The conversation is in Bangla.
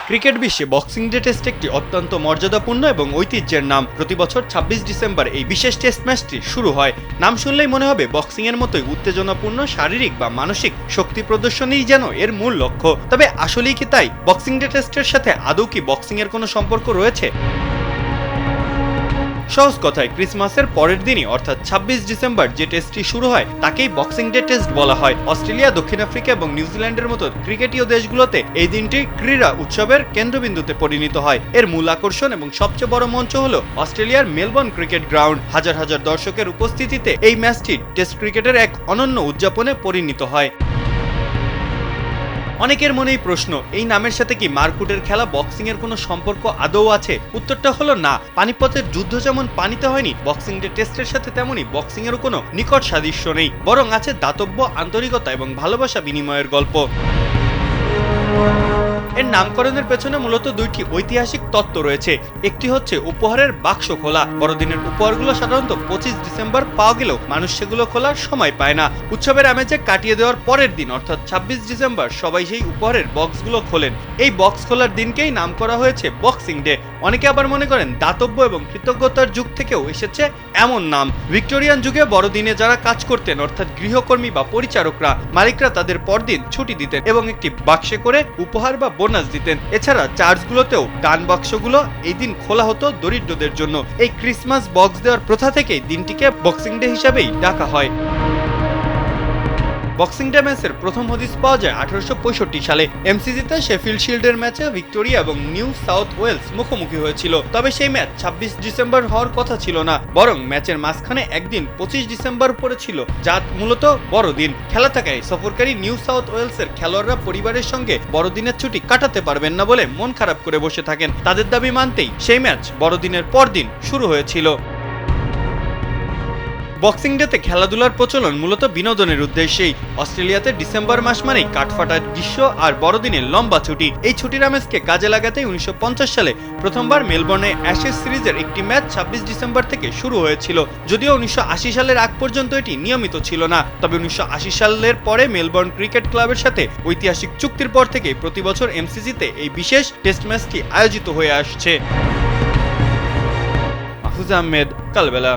ক্রিকেট বিশ্বে বক্সিং ডে টেস্ট একটি অত্যন্ত মর্যাদাপূর্ণ এবং ঐতিহ্যের নাম। প্রতি বছর ২৬ ডিসেম্বর এই বিশেষ টেস্ট ম্যাচটি শুরু হয়। নাম শুনলেই মনে হবে বক্সিং এর মতোই উত্তেজনাপূর্ণ শারীরিক বা মানসিক শক্তি প্রদর্শনই যেন এর মূল লক্ষ্য। তবে আসলেই কি তাই? বক্সিং ডে টেস্টের সাথে আদৌ কি বক্সিং এর কোনো সম্পর্ক রয়েছে? সহজ কথায় ক্রিসমাসের পরের দিনই অর্থাৎ ২৬ ডিসেম্বর যে টেস্টটি শুরু হয় তাকেই বক্সিং ডে টেস্ট বলা হয়। অস্ট্রেলিয়া, দক্ষিণ আফ্রিকা এবং নিউজিল্যান্ডের মতো ক্রিকেটীয় দেশগুলোতে এই দিনটি ক্রীড়া উৎসবের কেন্দ্রবিন্দুতে পরিণত হয়। এর মূল আকর্ষণ এবং সবচেয়ে বড় মঞ্চ হলো অস্ট্রেলিয়ার মেলবোর্ন ক্রিকেট গ্রাউন্ড। হাজার হাজার দর্শকের উপস্থিতিতে এই ম্যাচটি টেস্ট ক্রিকেটের এক অনন্য উদযাপনে পরিণত হয়। অনেকের মনেই প্রশ্ন, এই নামের সাথে কি মারকুটের খেলা বক্সিং এর কোনো সম্পর্ক আদৌ আছে? উত্তরটা হলো না। পানিপথের যুদ্ধ যেমন পানিতে হয়নি, বক্সিং ডে টেস্টের সাথে তেমনি বক্সিং এরও কোনো নিকট সাদৃশ্য নেই, বরং আছে দাতব্য, আন্তরিকতা এবং ভালোবাসা বিনিময়ের গল্প। এর নামকরণের পেছনে মূলত দুইটি ঐতিহাসিক তত্ত্ব রয়েছে। একটি হচ্ছে উপহারের বাক্স খোলা। বড়দিনের উপহারগুলো সাধারণত ২৫ ডিসেম্বর পাওয়া গেলেও মানুষ সেগুলো খোলার সময় পায় না। উৎসবের আমেজে কাটিয়ে দেওয়ার পরের দিন অর্থাৎ ২৬ ডিসেম্বর সবাই সেই উপহারের বক্সগুলো খোলেন। এই বক্স খোলার দিনকেই নাম করা হয়েছে বক্সিং ডে। অনেকে আবার মনে করেন দাতব্য এবং কৃতজ্ঞতার যুগ থেকেও এসেছে এমন নাম। ভিক্টোরিয়ান যুগে বড়দিনে যারা কাজ করতেন অর্থাৎ গৃহকর্মী বা পরিচারকরা, মালিকরা তাদের পরদিন ছুটি দিতেন এবং একটি বাক্সে করে উপহার বা বোনাস দিতেন। এছাড়া চার্চগুলোতেও দান বাক্সগুলো এই দিন খোলা হতো দরিদ্রদের জন্য। এই ক্রিসমাস বক্স দেওয়ার প্রথা থেকেই দিনটিকে বক্সিং ডে হিসাবেই ডাকা হয়। বক্সিং ডে ম্যাচের প্রথম হদিস পাওয়া যায় ১৮৬৫ সালে। এমসিজিতে শেফিল্ড শিল্ডের ম্যাচে ভিক্টোরিয়া এবং নিউ সাউথ ওয়েলস মুখোমুখি হয়েছিল। তবে সেই ম্যাচ ২৬ ডিসেম্বর হওয়ার কথা ছিল না, বরং ম্যাচের মাঝখানে একদিন ২৫ ডিসেম্বর পড়েছিল, যা মূলত বড়দিন। খেলা থাকায় সফরকারী নিউ সাউথ ওয়েলসের খেলোয়াড়রা পরিবারের সঙ্গে বড়দিনের ছুটি কাটাতে পারবেন না বলে মন খারাপ করে বসে থাকেন। তাদের দাবি মানতেই সেই ম্যাচ বড়দিনের পরদিন শুরু হয়েছিল। বক্সিং ডেতে খেলাধুলার প্রচলন মূলত বিনোদনের উদ্দেশ্যেই। অস্ট্রেলিয়াতে ডিসেম্বর মাস মানেই কাঠফাটা গ্রীষ্ম আর বড়দিনের লম্বা ছুটি। এই ছুটির আমেজকে কাজে লাগাতেই ১৯৫০ সালে প্রথমবার মেলবোর্নে অ্যাশেজ সিরিজের একটি ম্যাচ ২৬ ডিসেম্বর থেকে শুরু হয়েছিল। যদিও ১৯৮০ সালের আগ পর্যন্ত এটি নিয়মিত ছিল না, তবে ১৯৮০ সালের পরে মেলবোর্ন ক্রিকেট ক্লাবের সাথে ঐতিহাসিক চুক্তির পর থেকে প্রতি বছর এমসিজিতে এই বিশেষ টেস্ট ম্যাচটি আয়োজিত হয়ে আসছে। মাহফুজ আহমেদ, কালবেলা।